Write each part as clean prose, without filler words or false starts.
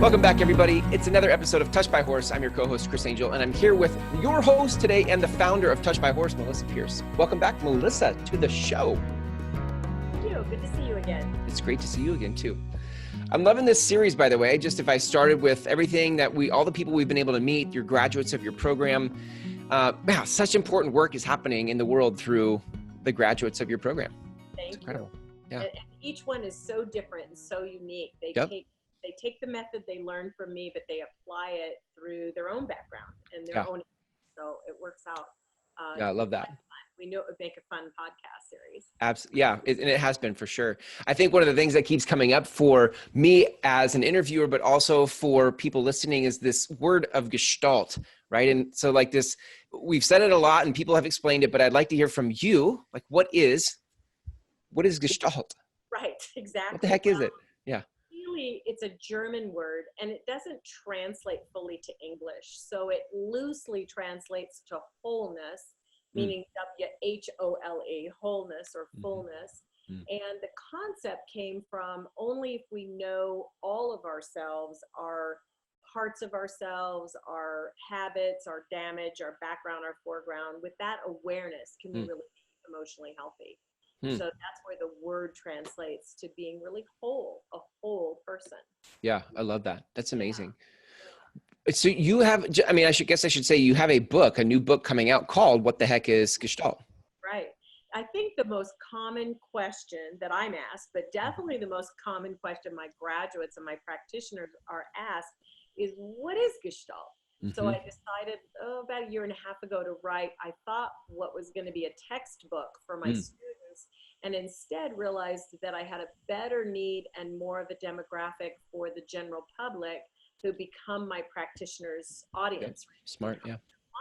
Welcome back, everybody. It's another episode of Touch by Horse. I'm your co-host, Chris Angel, and I'm here with your host today and the founder of Touch by Horse, Melissa Pierce. Welcome back, Melissa, to the show. Thank you. Good to see you again. It's great to see you again, too. I'm loving this series, by the way. Just if I started with everything that all the people we've been able to meet, your graduates of your program, such important work is happening in the world through the graduates of your program. Thank you. Incredible. Yeah. And each one is so different and so unique. They take the method they learned from me, but they apply it through their own background and their own. So it works out. I love that. We knew it would make a fun podcast series. Absolutely. Yeah. And it has been for sure. I think one of the things that keeps coming up for me as an interviewer, but also for people listening, is this word of Gestalt, right? And so like this, we've said it a lot and people have explained it, but I'd like to hear from you, like what is Gestalt? Right. Exactly. What the heck is it? Yeah. Really, it's a German word and it doesn't translate fully to English. So it loosely translates to wholeness, meaning W-H-O-L-E, wholeness or fullness. And the concept came from only if we know all of ourselves, our parts of ourselves, our habits, our damage, our background, our foreground, with that awareness can we really be emotionally healthy. So that's where the word translates to being really whole, a whole person. Yeah, I love that. That's amazing. Yeah. So you have, I mean, I should say you have a new book coming out called What the Heck is Gestalt? Right. I think the most common question that I'm asked, but definitely the most common question my graduates and my practitioners are asked is, what is Gestalt? So I decided about a year and a half ago to write, I thought what was going to be a textbook for my students, and instead realized that I had a better need and more of a demographic for the general public who become my practitioners' audience. Yeah. Smart, yeah.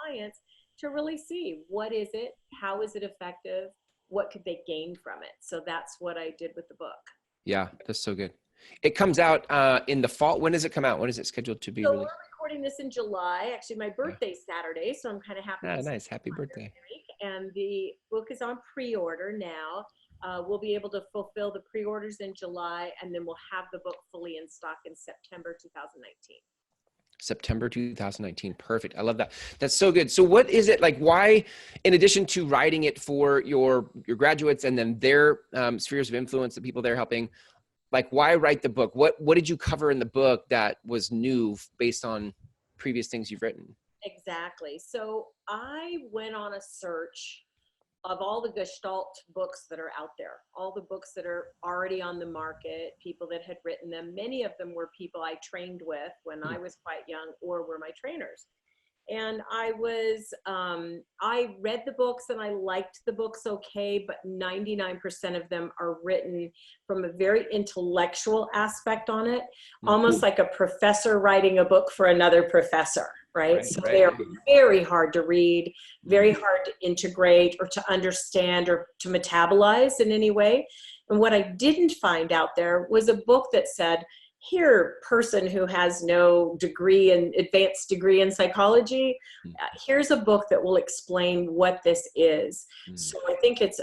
Clients, to really see what is it, how is it effective, what could they gain from it. So that's what I did with the book. Yeah, that's so good. It comes out in the fall. When does it come out? When is it scheduled to be released? We're recording this in July. Actually, my birthday's Saturday, so I'm kind of happy. Nice. Happy birthday. And the book is on pre-order now. We'll be able to fulfill the pre-orders in July, and then we'll have the book fully in stock in September 2019. September 2019. Perfect. I love that. That's so good. So what is it like? Why, in addition to writing it for your graduates and then their spheres of influence, the people they're helping, like why write the book? What did you cover in the book that was new based on previous things you've written? Exactly. So I went on a search of all the Gestalt books that are out there, all the books that are already on the market, people that had written them. Many of them were people I trained with when I was quite young or were my trainers. And I read the books and I liked the books okay, but 99% of them are written from a very intellectual aspect on it, almost like a professor writing a book for another professor, right? So they are very hard to read, very hard to integrate or to understand or to metabolize in any way. And what I didn't find out there was a book that said, here, person who has no advanced degree in psychology, here's a book that will explain what this is. So I think it's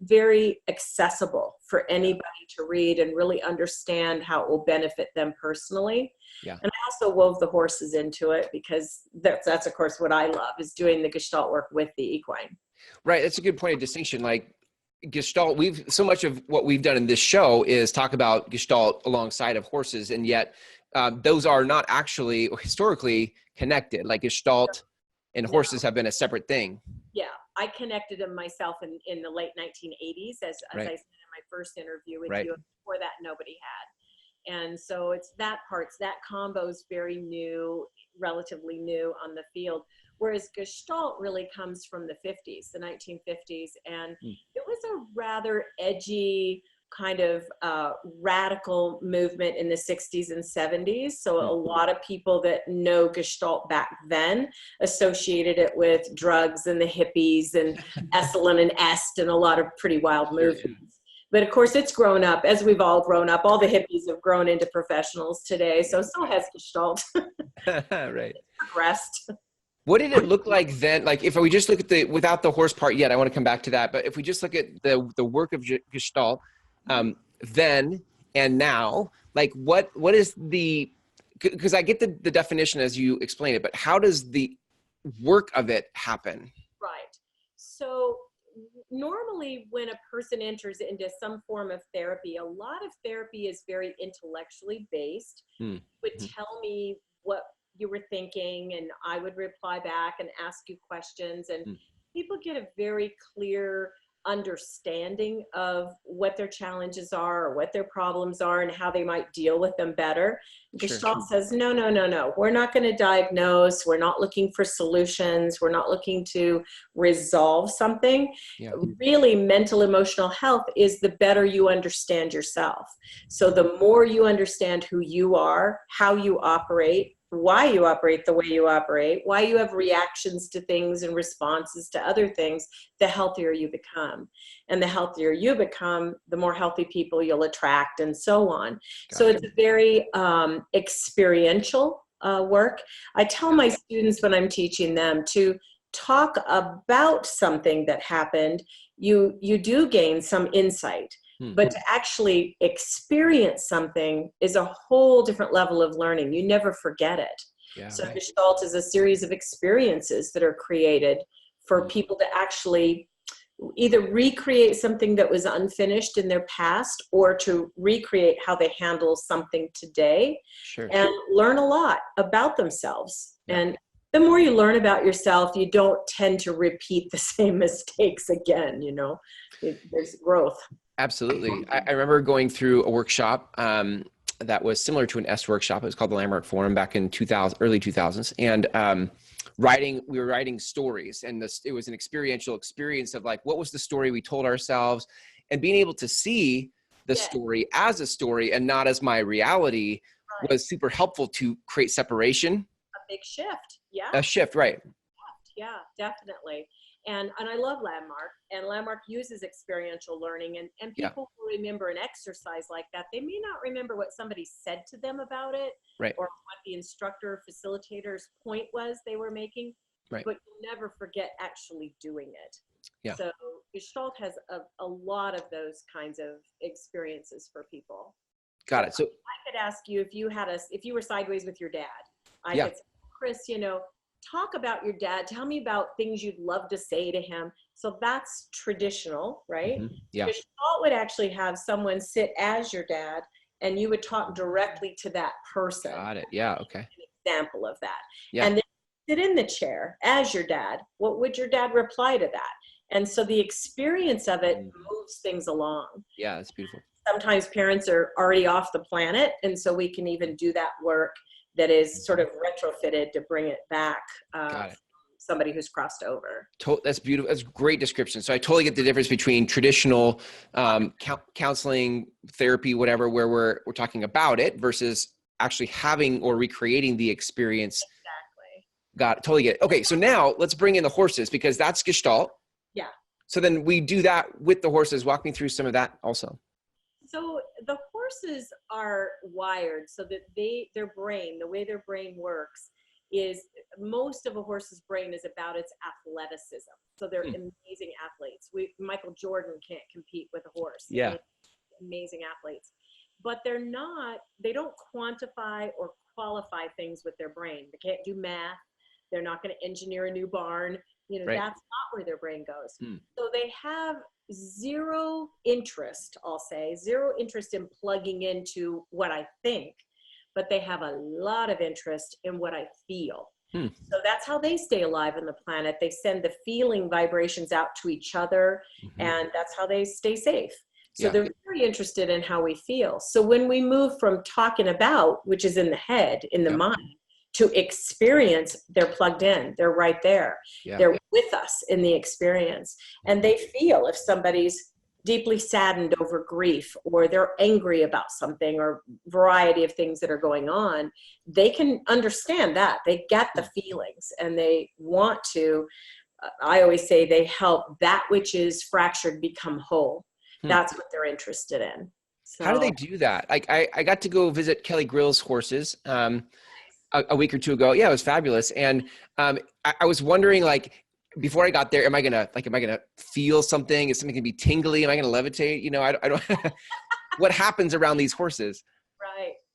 very accessible for anybody to read and really understand how it will benefit them personally. Yeah. And I also wove the horses into it because that's of course what I love, is doing the Gestalt work with the equine. Right. That's a good point of distinction. Like Gestalt, so much of what we've done in this show is talk about Gestalt alongside of horses, and yet those are not actually historically connected. Like Gestalt and horses have been a separate thing. Yeah, I connected them myself in the late 1980s, as I said in my first interview with you. Before that, nobody had. And so it's that combo is very new, relatively new on the field. Whereas Gestalt really comes from the 50s, the 1950s. And it was a rather edgy kind of radical movement in the 60s and 70s. So a lot of people that know Gestalt back then associated it with drugs and the hippies and Esalen and Est and a lot of pretty wild movements. But of course, it's grown up, as we've all grown up. All the hippies have grown into professionals today. So has Gestalt. Right. It's progressed. What did it look like then? Like if we just look at without the horse part yet, I want to come back to that. But if we just look at the work of Gestalt then and now, like what is the, because I get the definition as you explain it, but how does the work of it happen? Right. So normally when a person enters into some form of therapy, a lot of therapy is very intellectually based. You would tell me what you were thinking, and I would reply back and ask you questions, and people get a very clear understanding of what their challenges are or what their problems are and how they might deal with them better. Gestalt says, no, no, no, no. We're not going to diagnose. We're not looking for solutions. We're not looking to resolve something. Yeah. Really, mental emotional health is the better you understand yourself. So the more you understand who you are, how you operate, why you operate the way you operate, why you have reactions to things and responses to other things, the healthier you become. And the healthier you become, the more healthy people you'll attract, and so on. So it's a very experiential work. I tell my students when I'm teaching them to talk about something that happened. You do gain some insight. But to actually experience something is a whole different level of learning. You never forget it. Yeah, so Gestalt is a series of experiences that are created for people to actually either recreate something that was unfinished in their past, or to recreate how they handle something today, and learn a lot about themselves. And the more you learn about yourself, you don't tend to repeat the same mistakes again. There's growth. Absolutely. I remember going through a workshop that was similar to an S workshop. It was called the Landmark Forum back in early 2000s. And we were writing stories, and it was an experiential experience of like, what was the story we told ourselves, and being able to see the story as a story and not as my reality was super helpful to create separation. A big shift. Yeah. A shift, right. Yeah, definitely. And I love Landmark, and Landmark uses experiential learning, and people who remember an exercise like that, they may not remember what somebody said to them about it, or what the instructor or facilitator's point was they were making, but you'll never forget actually doing it. So Gestalt has a lot of those kinds of experiences for people. Got it. So I could ask you if you were sideways with your dad, I could say, Chris, talk about your dad. Tell me about things you'd love to say to him. So that's traditional, right? Yeah. Gestalt would actually have someone sit as your dad, and you would talk directly to that person. Got it. Yeah. Okay. An example of that. Yeah. And then sit in the chair as your dad. What would your dad reply to that? And so the experience of it moves things along. Yeah, that's beautiful. Sometimes parents are already off the planet, and so we can even do that work that is sort of retrofitted to bring it back. Somebody who's crossed over. That's beautiful. That's a great description. So I totally get the difference between traditional counseling, therapy, whatever, where we're talking about it, versus actually having or recreating the experience. Exactly. Got it. Totally get it. Okay, so now let's bring in the horses, because that's Gestalt. Yeah. So then we do that with the horses. Walk me through some of that also. So the horses are wired so that the way their brain works is, most of a horse's brain is about its athleticism. So they're amazing athletes. Michael Jordan can't compete with a horse. Yeah. Amazing athletes. But they don't quantify or qualify things with their brain. They can't do math. They're not going to engineer a new barn. That's not where their brain goes. So they have zero interest in plugging into what I think, but they have a lot of interest in what I feel. So that's how they stay alive on the planet. They send the feeling vibrations out to each other, and that's how they stay safe. So they're very interested in how we feel. So when we move from talking about, which is in the head, in the mind, to experience, they're plugged in. They're right there. They're with us in the experience. And they feel if somebody's deeply saddened over grief, or they're angry about something, or variety of things that are going on, they can understand that. They get the feelings, and they want to, I always say, they help that which is fractured become whole. That's what they're interested in. So, how do they do that? Like I got to go visit Kelly Grill's horses a week or two ago. Yeah, it was fabulous. And I was wondering, like, before I got there, am I gonna feel something? Is something gonna be tingly? Am I gonna levitate? I don't. What happens around these horses?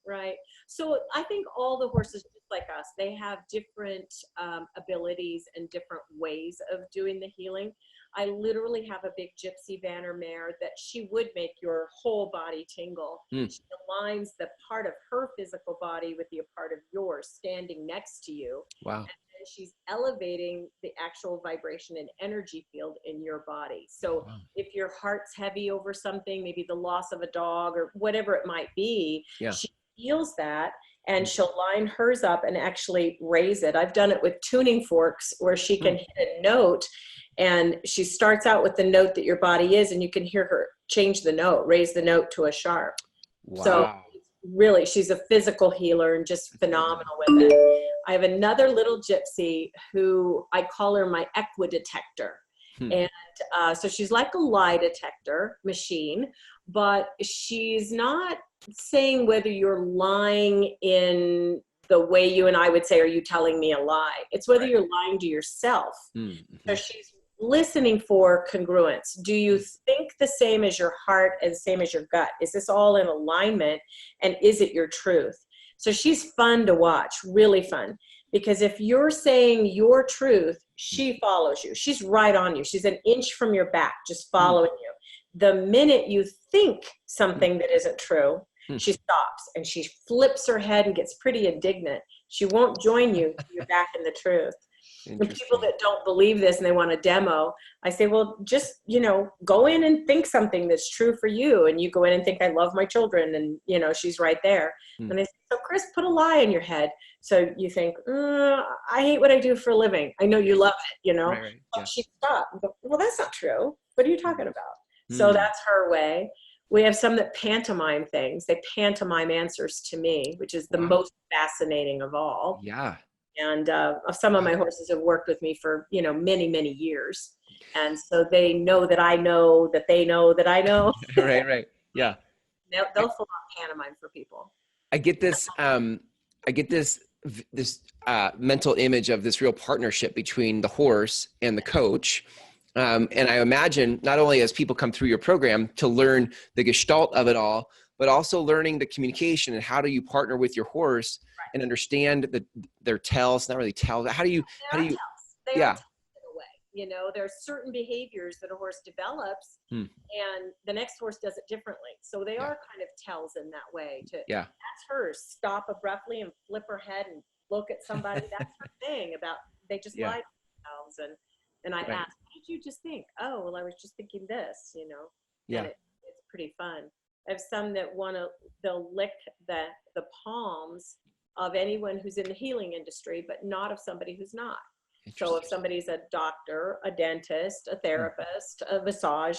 Right. So I think all the horses, just like us, they have different abilities and different ways of doing the healing. I literally have a big gypsy vanner mare that she would make your whole body tingle. She aligns the part of her physical body with the part of yours standing next to you. Wow. And she's elevating the actual vibration and energy field in your body. So if your heart's heavy over something, maybe the loss of a dog or whatever it might be, she feels that and she'll line hers up and actually raise it. I've done it with tuning forks where she can hit a note and she starts out with the note that your body is, and you can hear her change the note, raise the note to a sharp. Wow. So really, she's a physical healer and just phenomenal with it. I have another little gypsy who I call her my equidetector. And so she's like a lie detector machine, but she's not saying whether you're lying in the way you and I would say, are you telling me a lie? It's whether you're lying to yourself. So she's listening for congruence. Do you think the same as your heart and same as your gut? Is this all in alignment? And is it your truth? So she's fun to watch, really fun. Because if you're saying your truth, she follows you. She's right on you. She's an inch from your back, just following you. The minute you think something that isn't true, she stops and she flips her head and gets pretty indignant. She won't join you if you're back in the truth. And people that don't believe this and they want a demo, I say, well, just, go in and think something that's true for you. And you go in and think, I love my children. And, she's right there. And they say, so Chris, put a lie in your head. So you think, I hate what I do for a living. I know you love it, Right. But she stopped. Well, that's not true. What are you talking about? So that's her way. We have some that pantomime things. They pantomime answers to me, which is the most fascinating of all. Yeah. And some of my horses have worked with me for, many, many years. And so they know that I know that they know that I know. Right. Yeah. They'll full on pantomime for people. I get this mental image of this real partnership between the horse and the coach. And I imagine not only as people come through your program to learn the gestalt of it all, but also learning the communication and how do you partner with your horse and understand their tells, not really tells. How do you, They are tells in a way. There are certain behaviors that a horse develops and the next horse does it differently. So they are kind of tells in that way. That's hers. Stop abruptly and flip her head and look at somebody. That's her thing about, they just lie to themselves. And I asked, what did you just think? Oh, well, I was just thinking this, And it's pretty fun. I have some that they'll lick the palms of anyone who's in the healing industry, but not of somebody who's not. So if somebody's a doctor, a dentist, a therapist, a massage,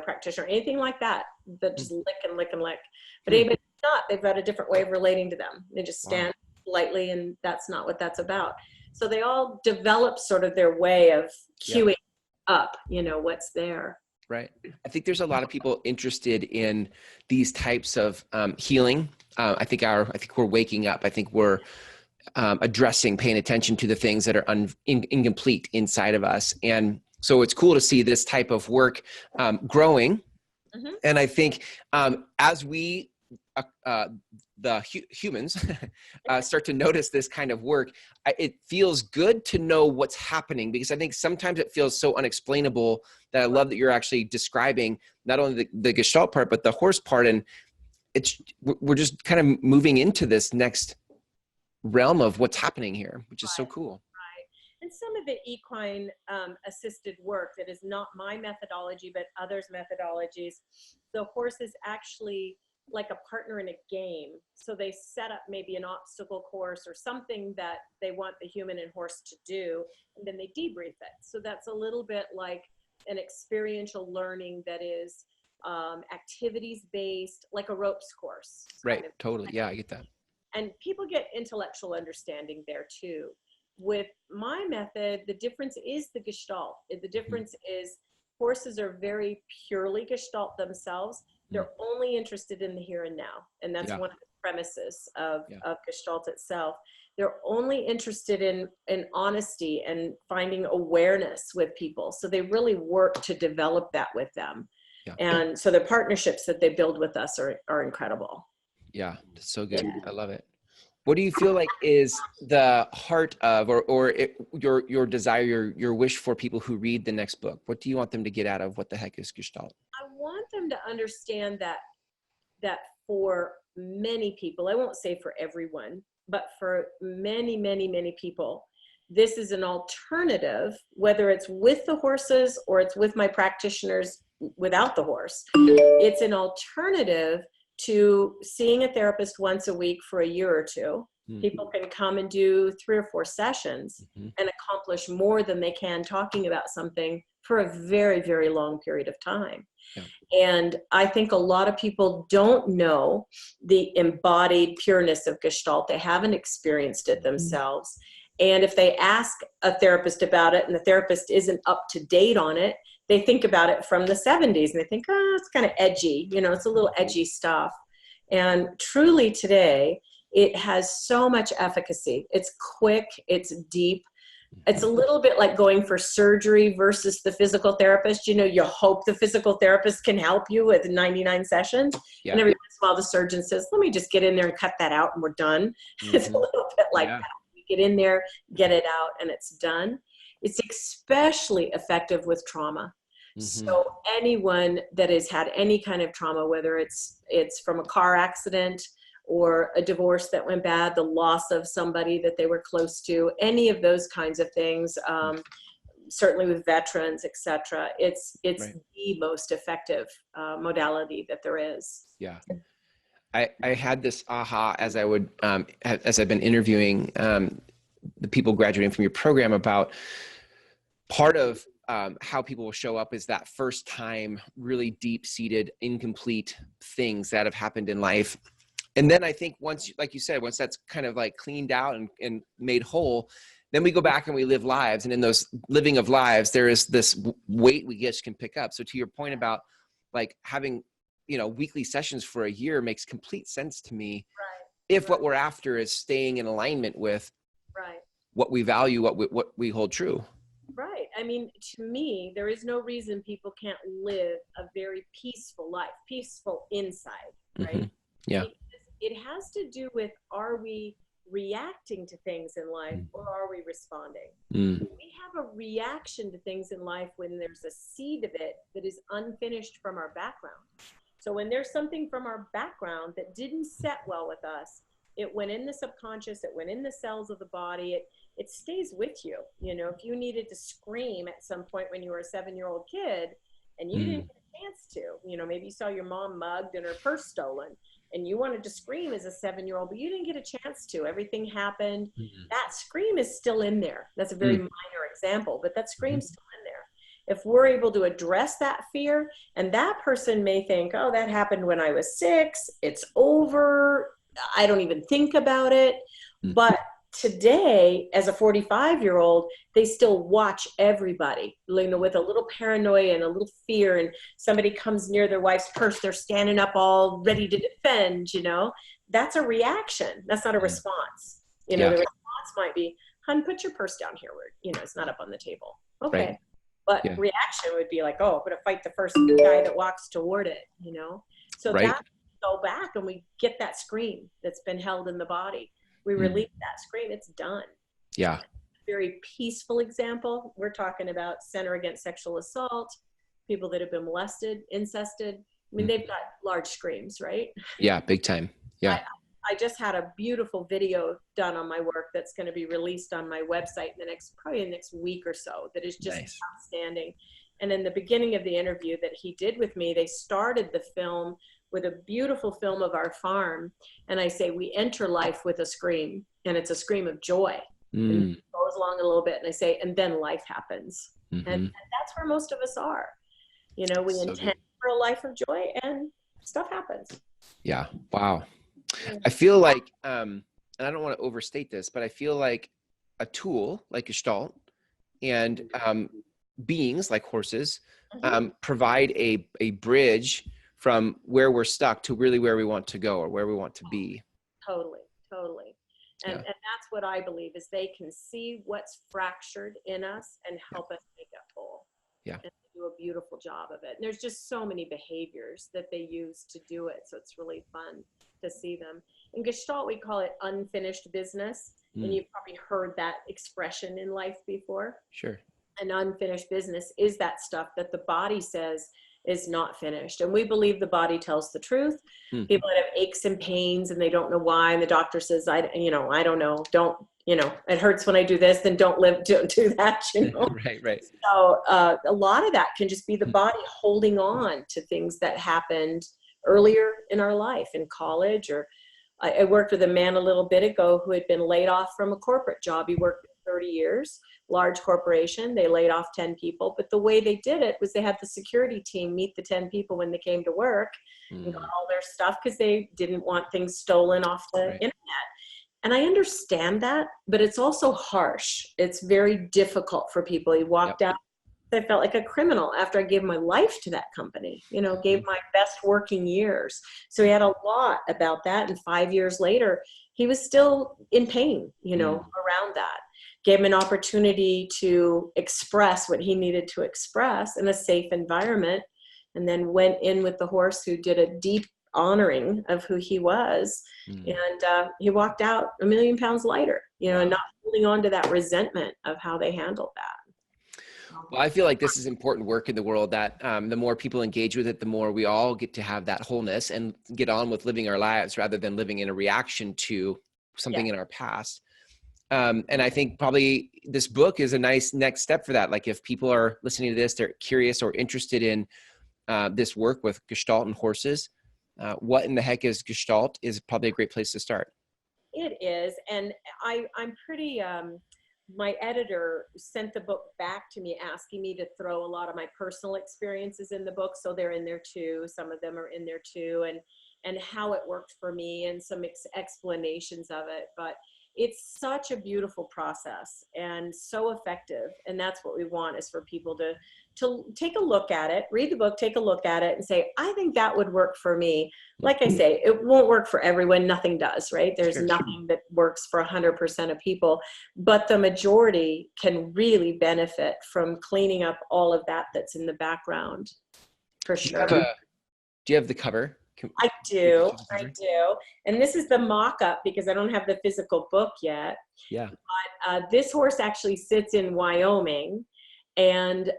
practitioner, anything like that just lick and lick and lick. But anybody who's not, they've got a different way of relating to them. They just stand politely, and that's not what that's about. So they all develop sort of their way of queuing up, what's there. Right. I think there's a lot of people interested in these types of healing. I think we're waking up. I think we're paying attention to the things that are incomplete inside of us. And so it's cool to see this type of work growing. And I think as we humans start to notice this kind of work, it feels good to know what's happening, because I think sometimes it feels so unexplainable that I love that you're actually describing not only the gestalt part, but the horse part. And we're just kind of moving into this next realm of what's happening here, which is so cool. And some of the equine assisted work that is not my methodology, but others' methodologies, the horse is actually like a partner in a game. So they set up maybe an obstacle course or something that they want the human and horse to do, and then they debrief it. So that's a little bit like an experiential learning that is activities based, like a ropes course. Right. Totally. Yeah, I get that. And people get intellectual understanding there too. With my method, the difference is the gestalt. The difference is horses are very purely gestalt themselves. They're only interested in the here and now. And that's one of the premises of gestalt itself. They're only interested in honesty and finding awareness with people. So they really work to develop that with them. And so the partnerships that they build with us are incredible. Yeah. That's so good. I love it. What do you feel like is the heart of, your desire, your wish for people who read the next book? What do you want them to get out of What the Heck is Gestalt? I want them to understand that for many people, I won't say for everyone, but for many, many, many people, this is an alternative, whether it's with the horses or it's with my practitioners without the horse. It's an alternative to seeing a therapist once a week for a year or two. People can come and do 3 or 4 sessions and accomplish more than they can talking about something for a very, very long period of time. Yeah. And I think a lot of people don't know the embodied pureness of Gestalt. They haven't experienced it themselves. And if they ask a therapist about it and the therapist isn't up to date on it, they think about it from the 70s and they think, oh, it's kind of edgy. You know, it's a little edgy stuff. And truly today, it has so much efficacy. It's quick, it's deep. It's a little bit like going for surgery versus the physical therapist. You know, you hope the physical therapist can help you with 99 sessions. Yeah. And every once in a while the surgeon says, let me just get in there and cut that out and we're done. It's a little bit like that. You get in there, get it out, and it's done. It's especially effective with trauma. So anyone that has had any kind of trauma, whether it's from a car accident or a divorce that went bad, the loss of somebody that they were close to, any of those kinds of things, certainly with veterans, etc. It's the most effective modality that there is. Yeah. I had this aha as I've been interviewing the people graduating from your program about part of how people will show up is that first time, really deep-seated, incomplete things that have happened in life. And then I think once, like you said, once that's kind of like cleaned out and made whole, then we go back and we live lives. And in those living of lives, there is this weight we just can pick up. So to your point about like having, weekly sessions for a year makes complete sense to me. If what we're after is staying in alignment with what we value, what we hold true. Right. I mean, to me, there is no reason people can't live a very peaceful life, peaceful inside, right? Yeah. Because it has to do with, are we reacting to things in life or are we responding? We have a reaction to things in life when there's a seed of it that is unfinished from our background. So when there's something from our background that didn't set well with us, it went in the subconscious, it went in the cells of the body, it stays with you. You know, if you needed to scream at some point when you were a 7-year-old kid and you didn't get a chance to, maybe you saw your mom mugged and her purse stolen and you wanted to scream as a 7-year-old, but you didn't get a chance to. Everything happened. That scream is still in there. That's a very minor example, but that scream's still in there. If we're able to address that fear, and that person may think, oh, that happened when I was 6, it's over, I don't even think about it. But today, as a 45-year-old, they still watch everybody, with a little paranoia and a little fear, and somebody comes near their wife's purse, they're standing up all ready to defend, That's a reaction. That's not a response. The response might be, hun, put your purse down here where, it's not up on the table. Okay. Right. But reaction would be like, oh, I'm going to fight the first guy that walks toward it, So that go back and we get that scream that's been held in the body. We release that scream, it's done. Yeah. Very peaceful example. We're talking about Center Against Sexual Assault, people that have been molested, incested. I mean, they've got large screams, right? Yeah, big time. Yeah. I just had a beautiful video done on my work that's going to be released on my website probably in the next week or so, that is just outstanding. And in the beginning of the interview that he did with me, they started the film with a beautiful film of our farm. And I say, we enter life with a scream, and it's a scream of joy. And it goes along a little bit. And I say, and then life happens. And that's where most of us are. We intend for a life of joy and stuff happens. Yeah. Wow. I feel like, and I don't want to overstate this, but I feel like a tool like Gestalt and beings like horses provide a bridge from where we're stuck to really where we want to go or where we want to be. Totally. And that's what I believe is they can see what's fractured in us and help us make it whole. Yeah. And do a beautiful job of it. And there's just so many behaviors that they use to do it. So it's really fun to see them. In Gestalt, we call it unfinished business. And you've probably heard that expression in life before. Sure. An unfinished business is that stuff that the body says is not finished. And we believe the body tells the truth. People that have aches and pains and they don't know why. And the doctor says, I don't know. Don't, it hurts when I do this, then don't do that, Right. So a lot of that can just be the body holding on to things that happened earlier in our life, in college. Or I worked with a man a little bit ago who had been laid off from a corporate job. He worked for 30 years, large corporation. They laid off 10 people. But the way they did it was they had the security team meet the 10 people when they came to work and got all their stuff because they didn't want things stolen off the internet. And I understand that, but it's also harsh. It's very difficult for people. He walked out. I felt like a criminal after I gave my life to that company, gave my best working years. So he had a lot about that. And 5 years later, he was still in pain, around that. Gave him an opportunity to express what he needed to express in a safe environment. And then went in with the horse, who did a deep honoring of who he was. And he walked out 1 million pounds lighter, and not holding on to that resentment of how they handled that. Well, I feel like this is important work in the world, that the more people engage with it, the more we all get to have that wholeness and get on with living our lives rather than living in a reaction to something in our past. And I think probably this book is a nice next step for that. Like if people are listening to this, they're curious or interested in this work with Gestalt and horses, what in the heck is Gestalt is probably a great place to start. It is. And I'm pretty... my editor sent the book back to me asking me to throw a lot of my personal experiences in the book. So they're in there too. Some of them are in there too. And how it worked for me and some explanations of it. But it's such a beautiful process and so effective. And that's what we want, is for people to take a look at it, read the book, take a look at it and say, I think that would work for me. Like I say, it won't work for everyone. Nothing does, right? There's nothing that works for 100% of people, but the majority can really benefit from cleaning up all of that that's in the background, for sure. Do you have the cover? I do. And this is the mock-up because I don't have the physical book yet. Yeah. But this horse actually sits in Wyoming. And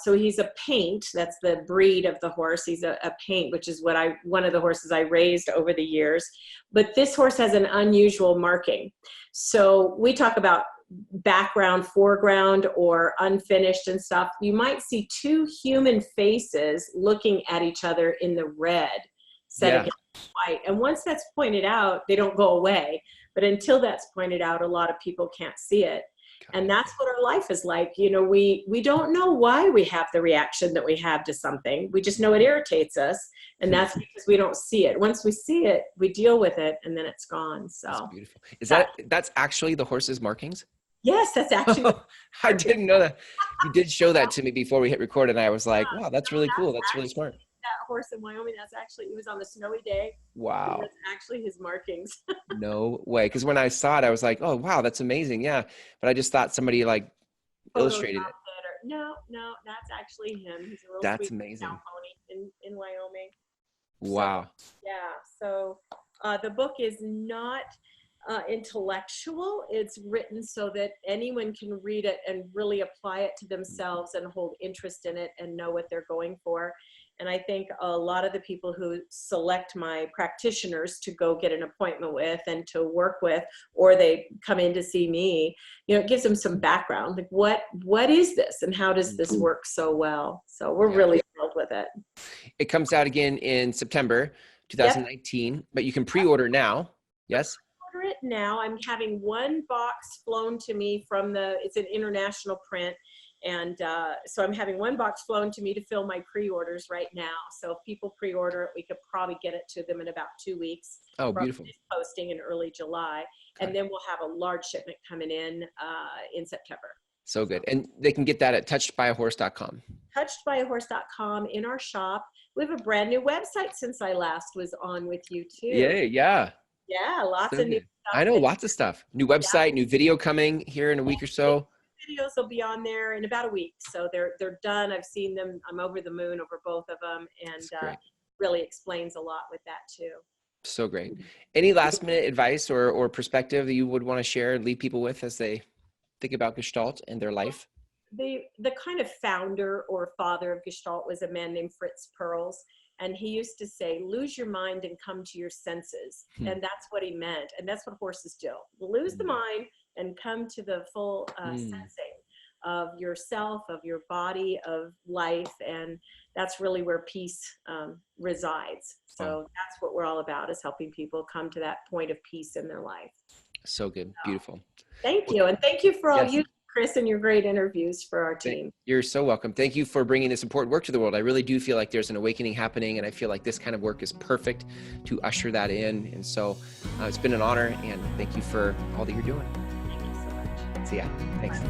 so he's a paint. That's the breed of the horse. He's a paint, which is one of the horses I raised over the years. But this horse has an unusual marking. So we talk about background, foreground, or unfinished and stuff. You might see two human faces looking at each other in the red, set against white. And once that's pointed out, they don't go away. But until that's pointed out, a lot of people can't see it. And that's what our life is like. We don't know why we have the reaction that we have to something. We just know it irritates us. And that's because we don't see it. Once we see it, we deal with it, and then it's gone. So that's beautiful. That's actually the horse's markings? Yes, that's actually. I didn't know that. You did show that to me before we hit record, and I was like, wow, that's really cool. That's really smart. That horse in Wyoming, it was on a snowy day. Wow. That's actually his markings. No way. Because when I saw it, I was like, oh, wow, that's amazing. Yeah. But I just thought somebody illustrated it. No, that's actually him. He's a real That's sweet amazing. cow pony in Wyoming. Wow. So the book is not intellectual. It's written so that anyone can read it and really apply it to themselves and hold interest in it and know what they're going for. And I think a lot of the people who select my practitioners to go get an appointment with and to work with, or they come in to see me, it gives them some background. Like what is this and how does this work so well? So we're really thrilled with it. It comes out again in September 2019, but you can pre-order now. Yes? Order it now. I'm having one box flown to me it's an international print. And so I'm having one box flown to me to fill my pre-orders right now. So if people pre-order it, we could probably get it to them in about 2 weeks. Oh, beautiful. Posting in early July. Okay. And then we'll have a large shipment coming in September. So good. And they can get that at touchedbyahorse.com. Touchedbyahorse.com in our shop. We have a brand new website since I last was on with you too. Yeah. Yeah, lots of new stuff. I know, lots of stuff. New website, new video coming here in a week or so. videos will be on there in about a week. So they're done. I've seen them. I'm over the moon over both of them, and really explains a lot with that too. So great. Any last minute advice or perspective that you would want to share and leave people with as they think about Gestalt and their life? The kind of founder or father of Gestalt was a man named Fritz Perls. And he used to say, lose your mind and come to your senses. And that's what he meant. And that's what horses do. Lose the mind and come to the full sensing of yourself, of your body, of life. And that's really where peace resides. So that's what we're all about, is helping people come to that point of peace in their life. So good. Beautiful. Thank you. And thank you for all you, Chris, and your great interviews for our team. You're so welcome. Thank you for bringing this important work to the world. I really do feel like there's an awakening happening, and I feel like this kind of work is perfect to usher that in. And so it's been an honor, and thank you for all that you're doing. Thank you so much. See ya. Thanks.